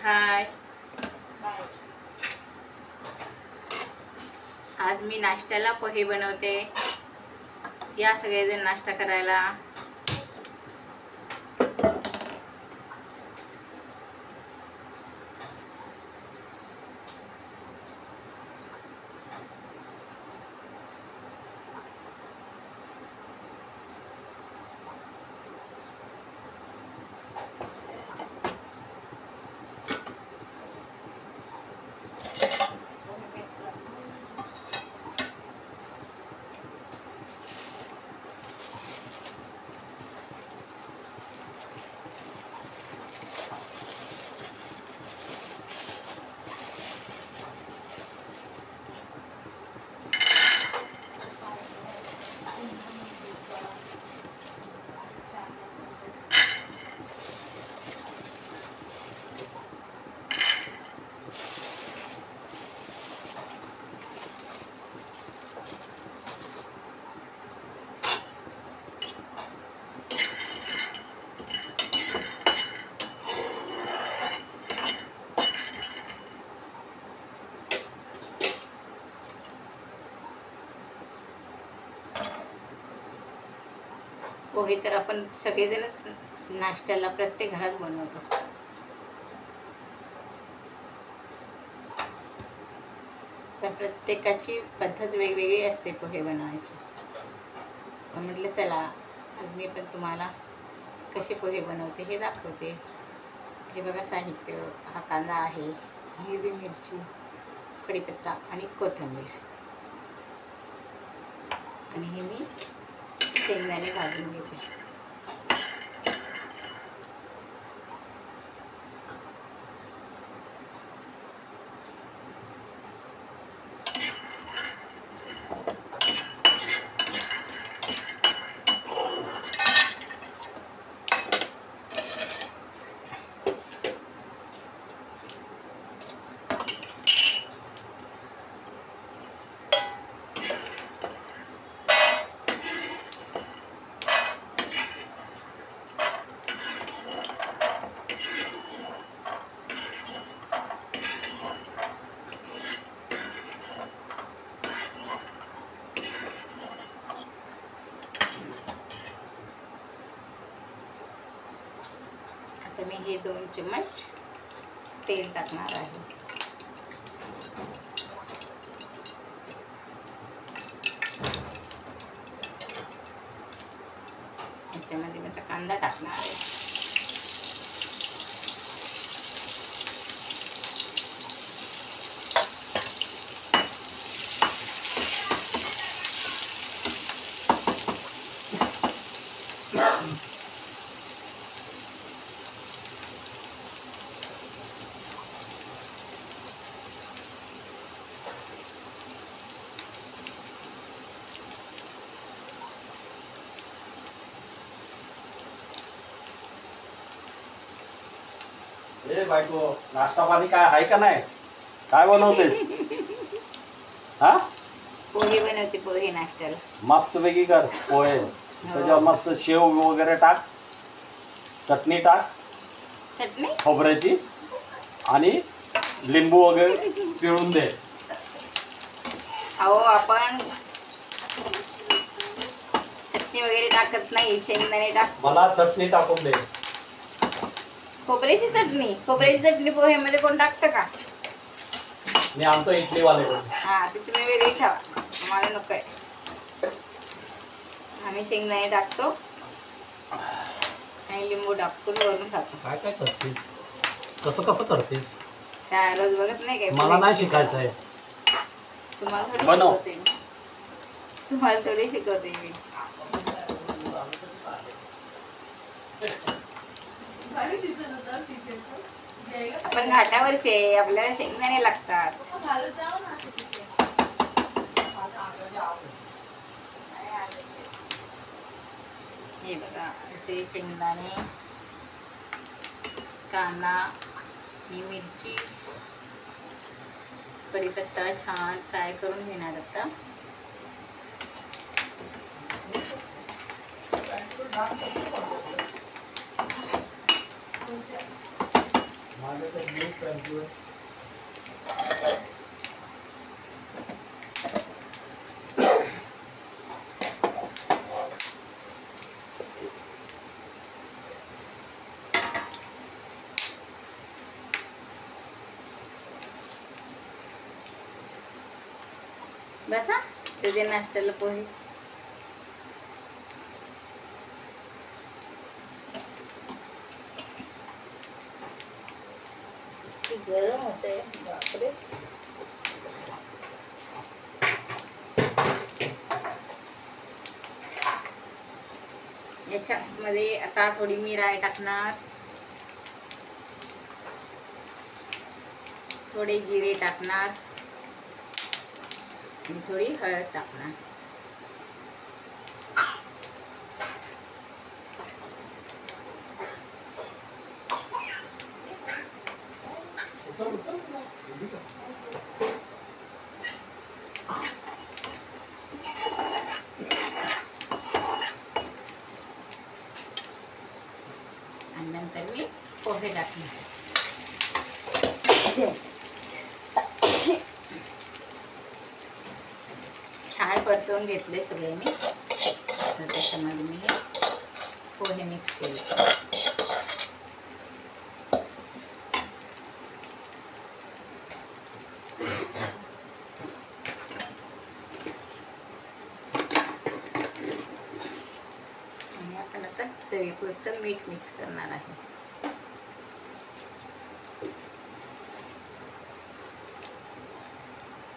हाय, आज मी नाश्त्याला पोहे बनवते. या सगळेजण नाश्ता करायला. पोहे तर आपण सगळेजणच नाश्त्याला प्रत्येक घरात बनवतो. तर प्रत्येकाची पद्धत वेगवेगळी असते पोहे बनवायची. तर म्हटलं चला आज मी पण तुम्हाला कसे पोहे बनवते हे दाखवते. हे बघा साहित्य, हा कांदा आहे, हिरवी मिरची, कढीपत्ता आणि कोथिंबीर. आणि हे मी शेंगदाणे भाजून घेते. आता मी हे 2 चम्मच तेल टाकणार आहे. याच्यामध्ये मी आता कांदा टाकणार आहे. ए बायको, नाश्ता पाणी काय आहे का नाही? काय बनवतेस? हा, पोहे बनवते. पोहे नाश्त्याला मस्त पैकी कर पोहे. त्याच्यावर मस्त शेव वगैरे टाक, चटणी टाक, चटणी खोबऱ्याची, आणि लिंबू वगैरे पिळून दे. अहो आपण चटणी वगैरे टाकत नाही, शेंगदाणे टाक. मला चटणी टाकून दे. खोबऱ्याची चटणी पोहेमध्ये कोण टाकतं का? मी आणतो इडलीवाले. हा, ती तुम्ही वेगळी ठेवा, मला नको आहे. आम्ही शेंगदाणे टाकतो आणि लिंबू टाकून वरून खातो. काय काय करतेस? कसं कसं करतेस? काय रोज बघत नाही काय? मला नाही शिकायचं आहे. तुम्हाला थोडी शिकवते मी. आपण घाटावरचे, आपल्याला शेंगदाणे लागतात. हे बघा असे शेंगदाणे, कांदा, ही मिरची, कढीपत्ता छान फ्राय करून घेणार आता. बसा तुझे नाश्त्याला पोहे. किती गरम होतंय बापरे. याच्यामध्ये आता थोडी मी राय टाकणार, थोडे जिरे टाकणार आणि थोडी हळद टाकणार. आणि नंतर मी पोहे टाकणार. छान परतवून घेतले सगळे मी. तर त्याच्यामध्ये मी हे पोहे मिक्स केले. आणि आपण आता चवीपुरतं मीठ मिक्स करणार आहे.